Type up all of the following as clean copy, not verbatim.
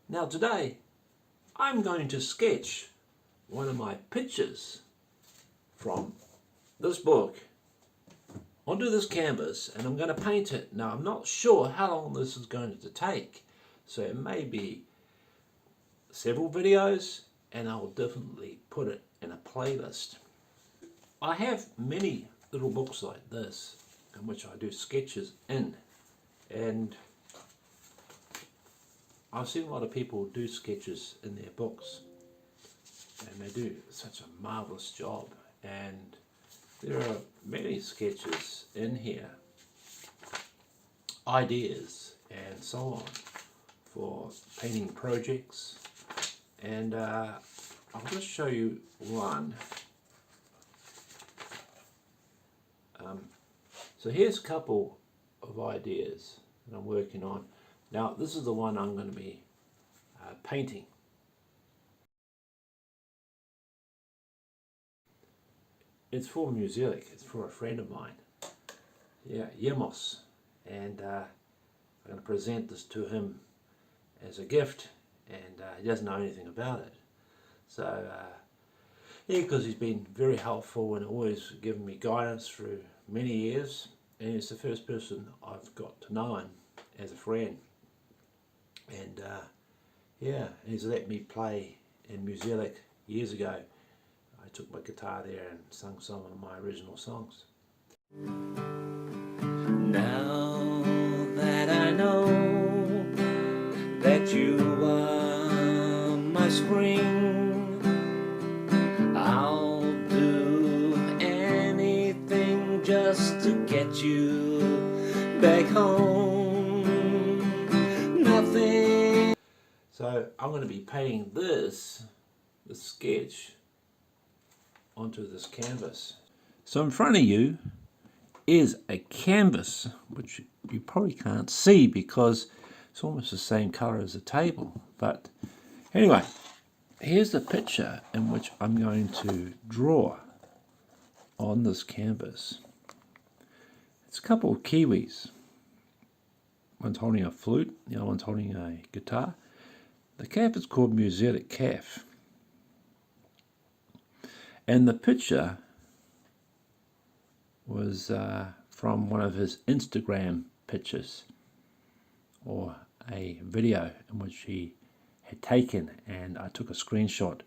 Now today I'm going to sketch one of my pictures from this book onto this canvas, and I'm going to paint it. Now I'm not sure how long this is going to take, so it may be several videos, and I'll definitely put it in a playlist. I have many little books like this in which I do sketches in, and I've seen a lot of people do sketches in their books, and they do such a marvelous job. And there are many sketches in here, ideas and so on for painting projects, and I'll just show you one. So here's a couple of ideas that I'm working on. Now this is the one I'm going to be painting. It's for music. It's for a friend of mine. Yeah, Yemos. And I'm going to present this to him as a gift, and he doesn't know anything about it. So yeah, because he's been very helpful and always given me guidance through many years, and he's the first person I've got to know him as a friend. And yeah, he's let me play in music years ago. I took my guitar there and sung some of my original songs. Now that I know that you are my spring, I'll do anything just to get you back home. Nothing. So I'm going to be painting this sketch onto this canvas. So in front of you is a canvas, which you probably can't see because it's almost the same color as the table. But anyway, here's the picture in which I'm going to draw on this canvas. It's a couple of Kiwis. One's holding a flute, the other one's holding a guitar. The calf is called Music Calf. And the picture was from one of his Instagram pictures, or a video in which he had taken, and I took a screenshot.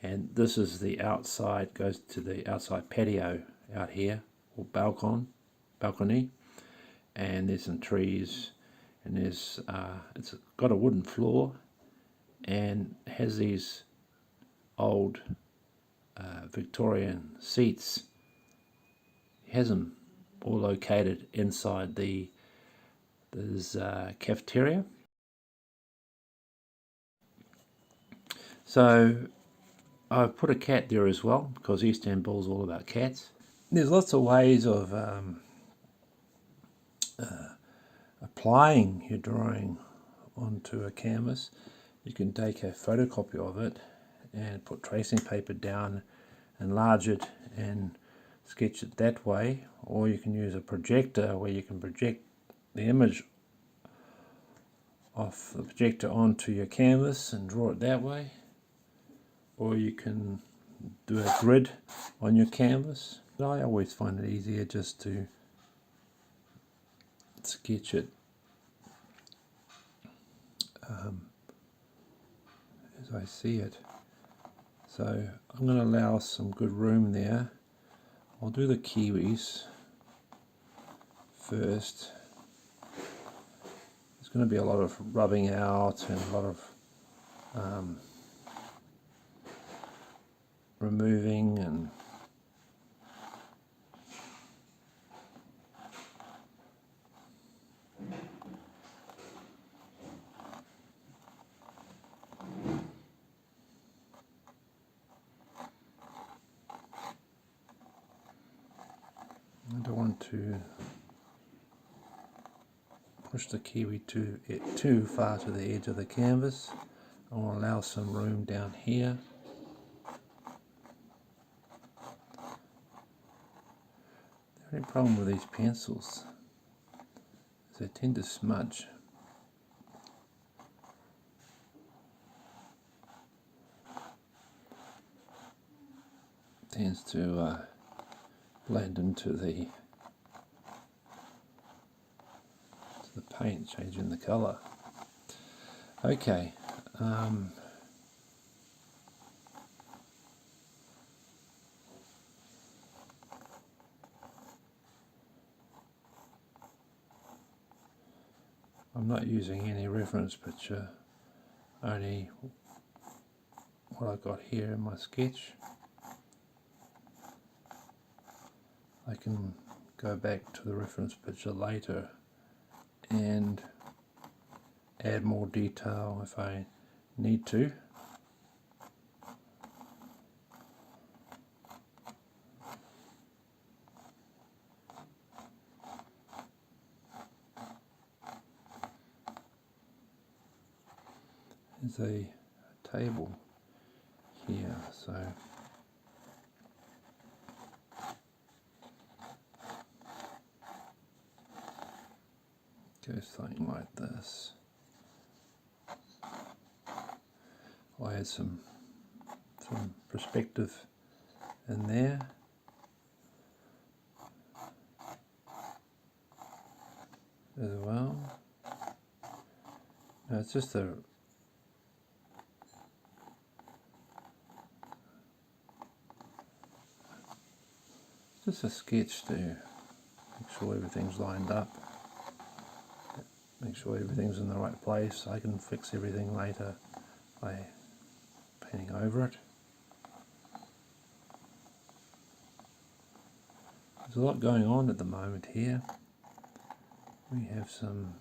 And this is the outside, goes to the outside patio out here, or balcony, and there's some trees, and there's it's got a wooden floor, and has these old Victorian seats. He has them all located inside this cafeteria. So I've put a cat there as well, because Istanbul is all about cats. There's lots of ways of applying your drawing onto a canvas. You can take a photocopy of it and put tracing paper down, enlarge it and sketch it that way, or you can use a projector where you can project the image off the projector onto your canvas and draw it that way, or you can do a grid on your canvas. But I always find it easier just to sketch it as I see it. So I'm going to allow some good room there. I'll do the Kiwis first. There's going to be a lot of rubbing out and a lot of removing, and I don't want to push the Kiwi too far to the edge of the canvas. I want to allow some room down here. The only problem with these pencils is they tend to smudge. tends to blend into the paint, changing the colour. Okay, I'm not using any reference picture, only what I've got here in my sketch. I can go back to the reference picture later and add more detail if I need to. There's a table here, so go something like this. I'll add some perspective in there. As well. Now it's just a sketch to make sure everything's lined up, make sure everything's in the right place. I can fix everything later by painting over it. There's a lot going on at the moment here. We have some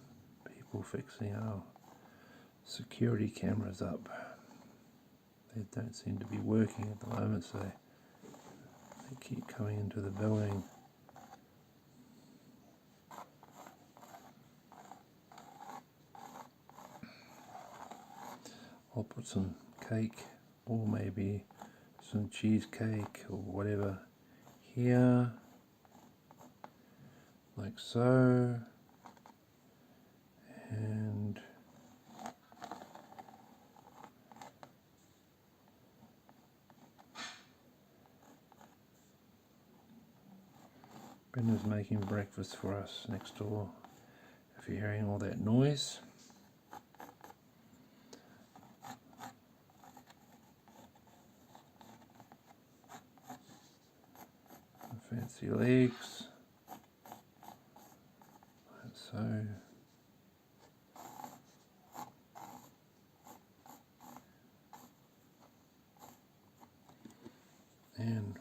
people fixing our security cameras up. They don't seem to be working at the moment, so they keep coming into the building. I'll put some cake or maybe some cheesecake or whatever here, like so, and Brenda's making breakfast for us next door, if you're hearing all that noise. Fancy legs, like so. And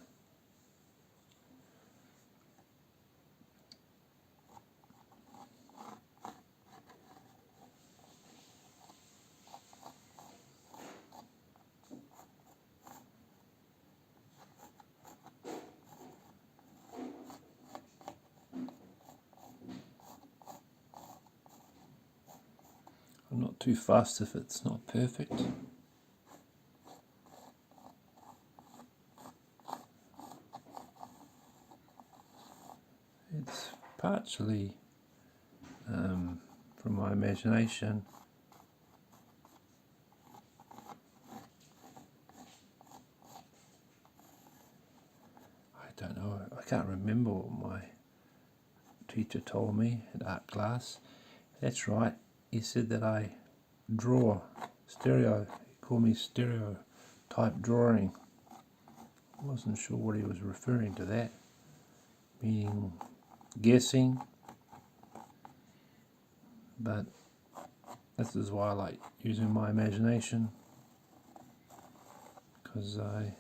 I'm not too fast if it's not perfect. It's partially from my imagination. I don't know, I can't remember what my teacher told me in art class. That's right, he said that I draw stereo, he called me stereotype drawing. I wasn't sure what he was referring to that, meaning guessing, but this is why I like using my imagination, because I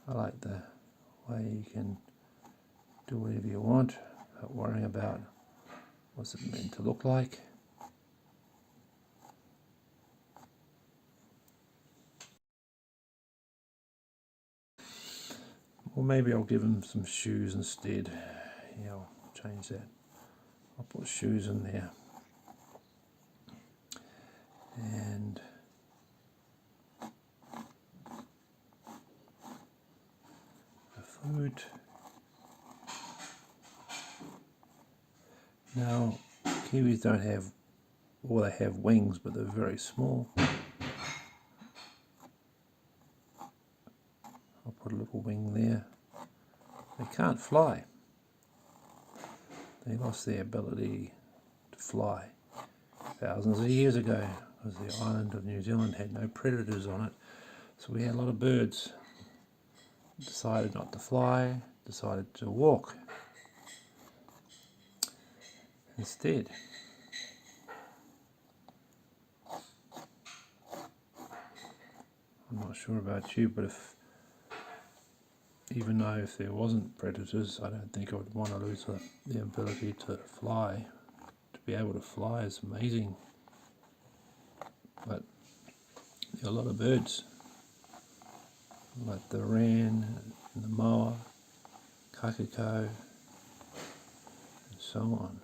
like the way you can do whatever you want without worrying about what's it meant to look like. Or maybe I'll give him some shoes instead. Yeah, I'll change that. I'll put shoes in there. And the food. Now, Kiwis don't have or they have wings but they're very small. I'll put a little wing there. They can't fly. They lost their ability to fly thousands of years ago because the island of New Zealand had no predators on it. So we had a lot of birds. Decided not to fly, decided to walk instead. I'm not sure about you, but even though if there wasn't predators, I don't think I would want to lose the ability to fly. To be able to fly is amazing. But there are a lot of birds, like the wren and the moa, kakako, and so on.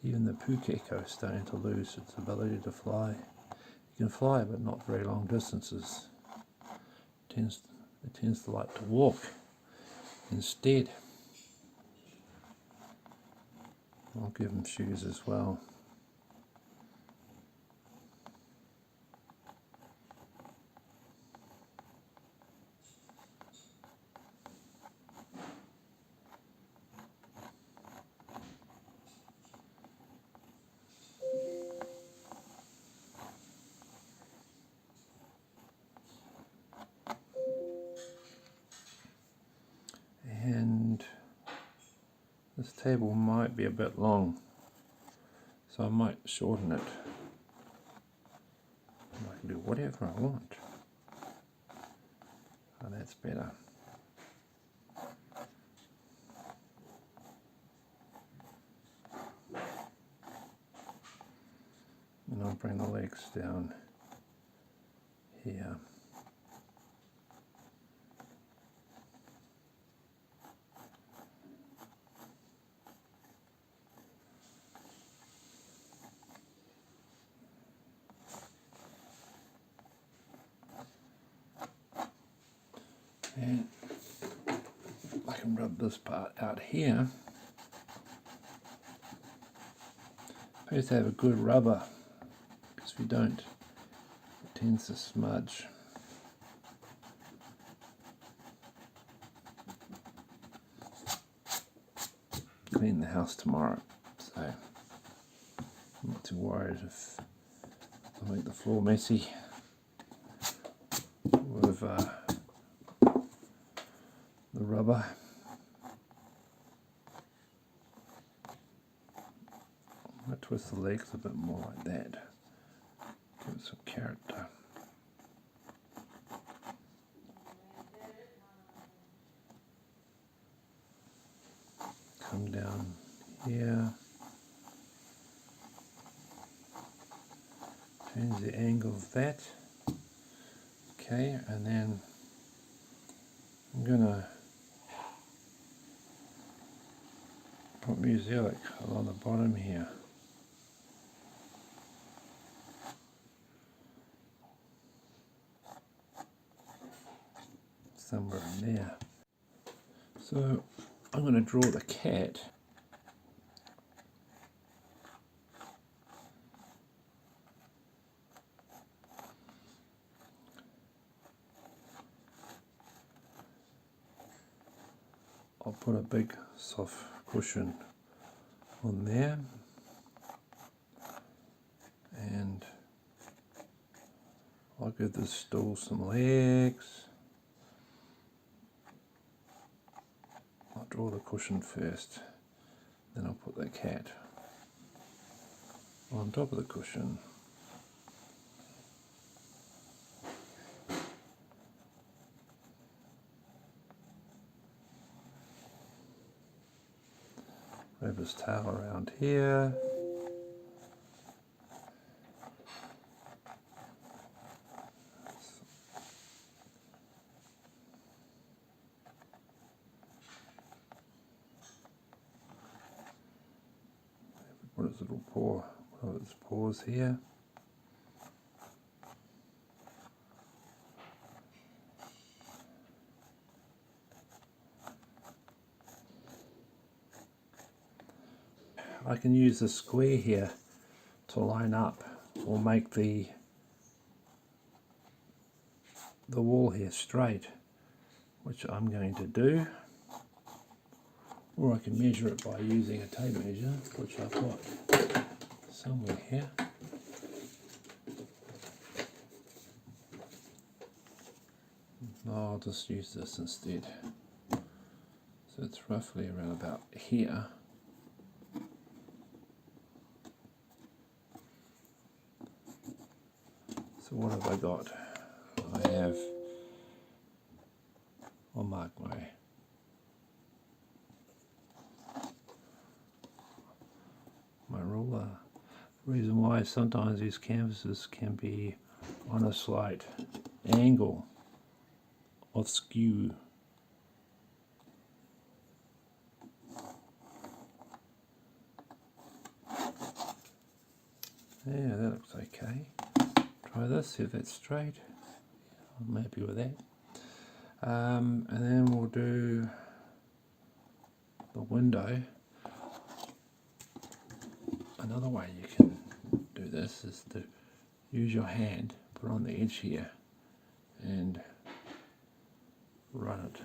Even the pukeko is starting to lose its ability to fly. You can fly, but not very long distances. It tends to like to walk instead. I'll give them shoes as well. And this table might be a bit long, so I might shorten it. I can do whatever I want. Oh, that's better. And I'll bring the legs down here. And I can rub this part out here. Supposed to have a good rubber, because if you don't, it tends to smudge. Clean the house tomorrow, so I'm not too worried if I make the floor messy with the rubber. I'm going to twist the legs a bit more like that, give it some character. Come down here, change the angle of that. Okay, and then I'm going to put music along the bottom here. Somewhere in there. So I'm going to draw the cat. I'll put a big soft cushion on there, and I'll give this stool some legs. I'll draw the cushion first, then I'll put the cat on top of the cushion. Wrap his tail around here. Put his little paw, one of his paws here. I can use the square here to line up or make the wall here straight, which I'm going to do. Or I can measure it by using a tape measure, which I've got somewhere here. No, I'll just use this instead. So it's roughly around about here. So what have I got? I have, I'll mark my ruler. The reason why sometimes these canvases can be on a slight angle of skew. Yeah, that looks okay. Try this, see if that's straight. I'm happy with that. And then we'll do the window. Another way you can do this is to use your hand, put it on the edge here, and run it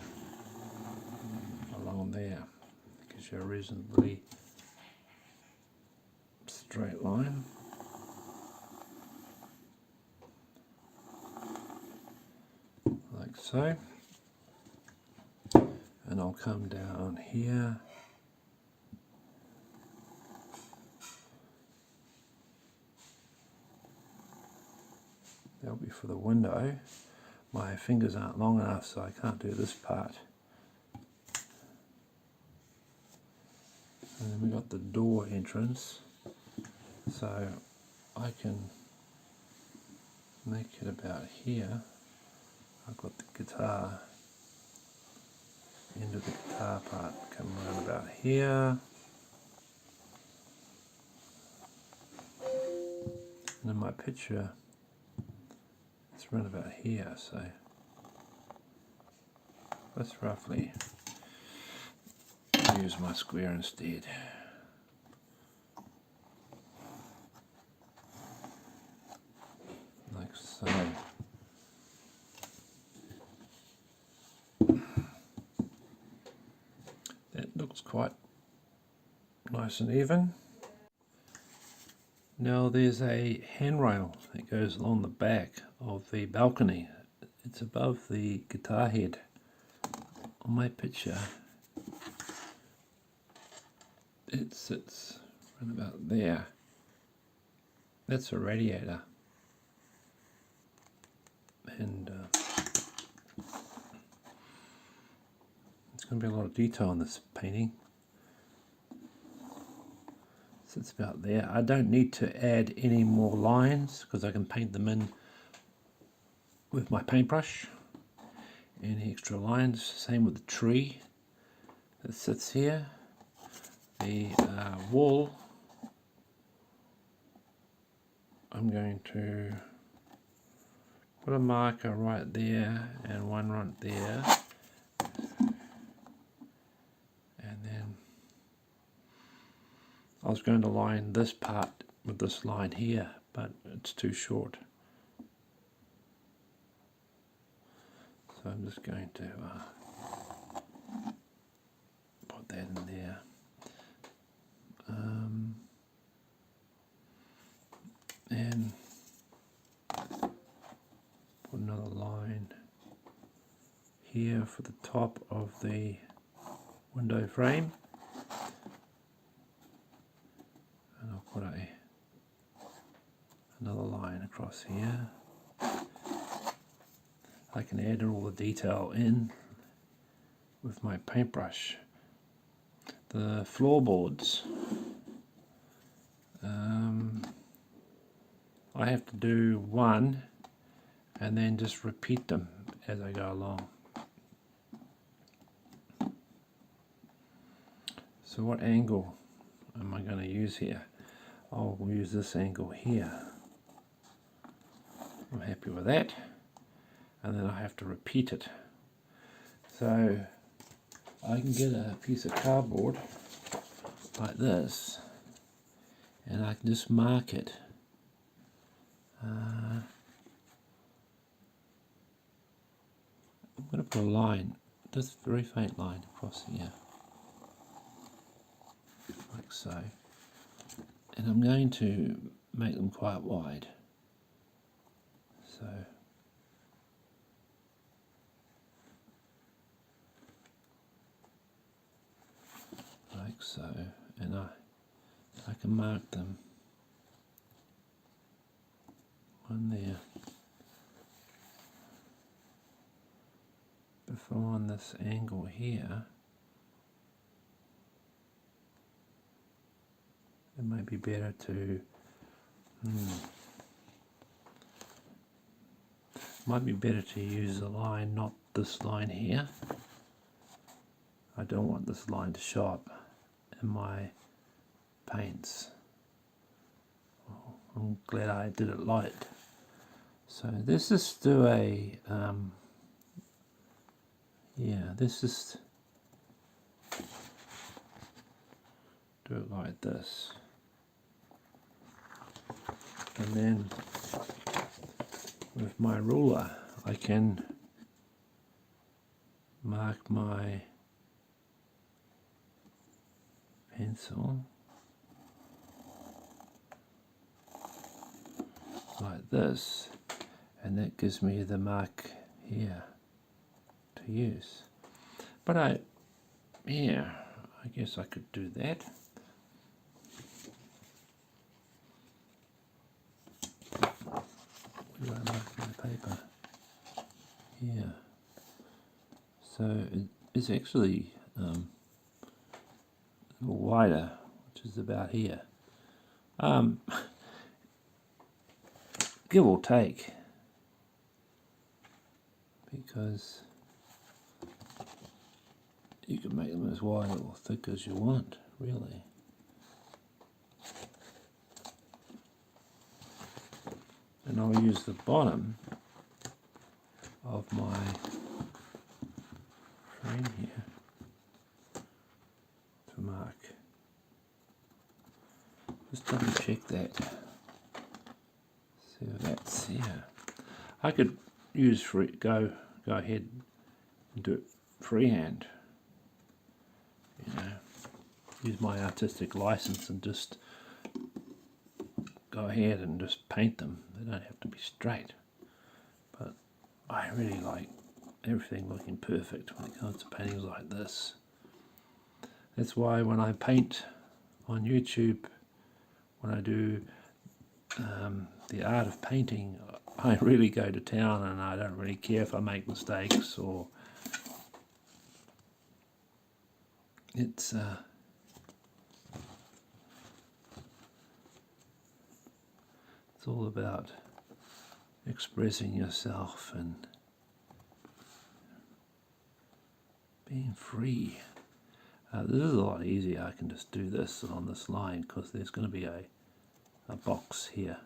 along there. It gives you a reasonably straight line. Like so. And I'll come down here. That'll be for the window. My fingers aren't long enough, so I can't do this part. And then we got the door entrance, so I can make it about here. I've got the guitar, end of the guitar part come around about here. And in my picture, it's around about here, so let's roughly use my square instead. Like so. That looks quite nice and even. Now there's a handrail that goes along the back of the balcony. It's above the guitar head. On my picture, it sits right about there. That's a radiator. And it's going to be a lot of detail in this painting. Sits about there. I don't need to add any more lines because I can paint them in with my paintbrush. Any extra lines, same with the tree that sits here. The wall, I'm going to put a marker right there and one right there, and then I was going to line this part with this line here, but it's too short. So I'm just going to put that in there. And put another line here for the top of the window frame. And I'll put another line across here. I can add all the detail in with my paintbrush. The floorboards, I have to do one and then just repeat them as I go along. So what angle am I going to use here? I'll use this angle here. I'm happy with that. And then I have to repeat it. So I can get a piece of cardboard like this and I can just mark it. I'm going to put a line, just a very faint line across here, like so. And I'm going to make them quite wide. So like so, and I can mark them. One there. If I'm on this angle here, it might be better to use a line, not this line here. I don't want this line to show up in my paints. Well, I'm glad I did it light. So let's just do a let's just do it like this, and then with my ruler I can mark my pencil like this, and that gives me the mark here to use. But I guess I could do that. Where do I mark my paper? Here. So it's actually a little wider, which is about here. Give or take, because you can make them as wide or thick as you want, really. And I'll use the bottom of my frame here to mark. Just double check that. See if that's here. I could use go ahead and do it freehand. You know, use my artistic license and just go ahead and just paint them. They don't have to be straight. But I really like everything looking perfect when it comes to paintings like this. That's why when I paint on YouTube, when I do the art of painting, I really go to town, and I don't really care if I make mistakes, or it's all about expressing yourself and being free. This is a lot easier. I can just do this on this line because there's going to be a box here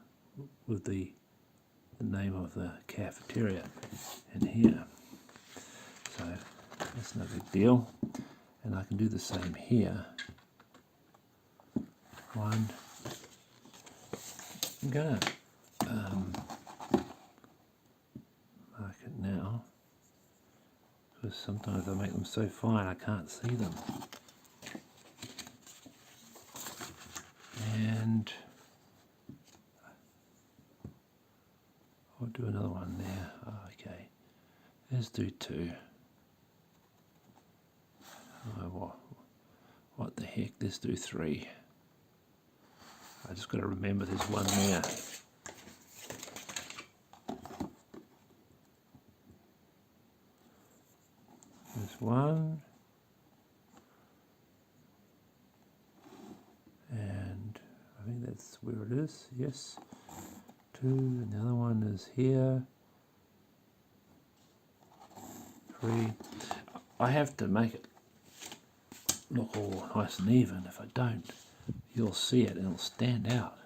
with the name of the cafeteria in here. So that's no big deal. And I can do the same here. One. I'm going to mark it now, because sometimes I make them so fine I can't see them. And I'll do another one there. Oh, okay, let's do two. Oh, what the heck, let's do three. I just got to remember there's one there. There's one. And I think that's where it is, yes. Two, and the other one is here. Three. I have to make it look all nice and even. If I don't, you'll see it and it'll stand out.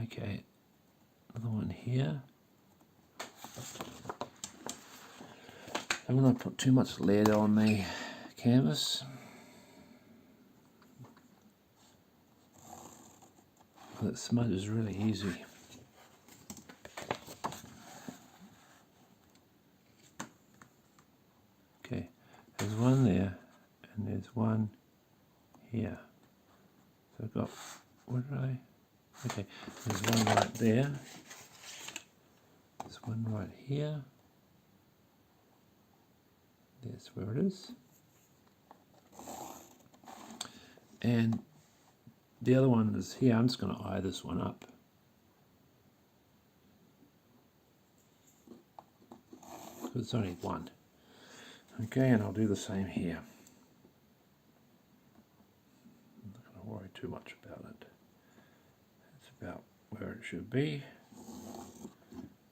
Okay, another one here. I don't want to put too much lead on the canvas. That smudge is really easy. Okay, there's one there, and there's one here. So I've got, what did I? Okay, there's one right there. There's one right here. There's where it is. And the other one is here. I'm just going to eye this one up. Because it's only one. Okay, and I'll do the same here. I'm not going to worry too much about it. It's about where it should be.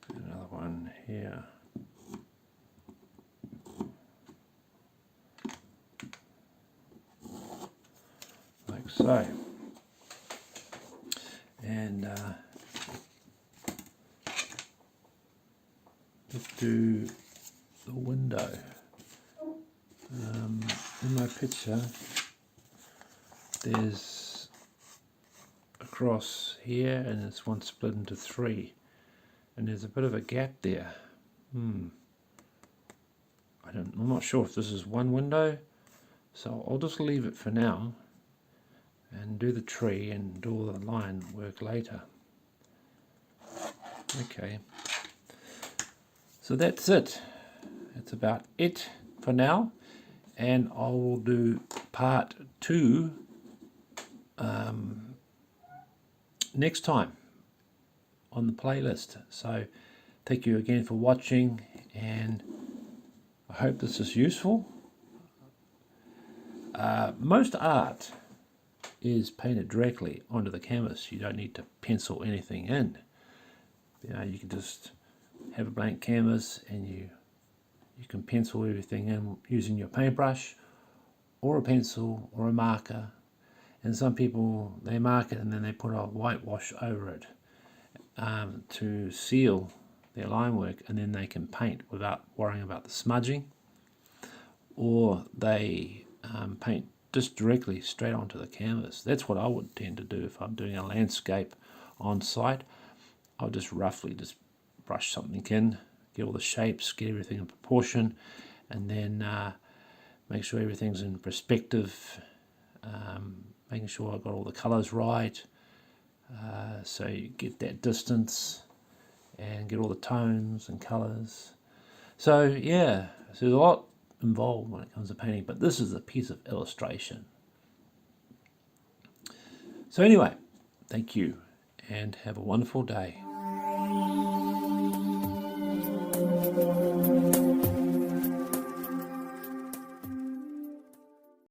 There's another one here. Like so. And let's do the window. In my picture, there's across here, and it's one split into three, and there's a bit of a gap there. I'm not sure if this is one window, so I'll just leave it for now and do the tree and do all the line work later. Okay, so that's it. That's about it for now, and I will do part 2 next time on the playlist. So thank you again for watching, and I hope this is useful. Most art is painted directly onto the canvas. You don't need to pencil anything in. You can just have a blank canvas, and you can pencil everything in using your paintbrush or a pencil or a marker. And some people, they mark it and then they put a whitewash over it to seal their line work, and then they can paint without worrying about the smudging. Or they paint just directly straight onto the canvas. That's what I would tend to do if I'm doing a landscape on site. I'll just roughly just brush something in, get all the shapes, get everything in proportion, and then make sure everything's in perspective, making sure I've got all the colours right, so you get that distance and get all the tones and colours. So yeah, so there's a lot involved when it comes to painting, but this is a piece of illustration. So anyway, thank you and have a wonderful day.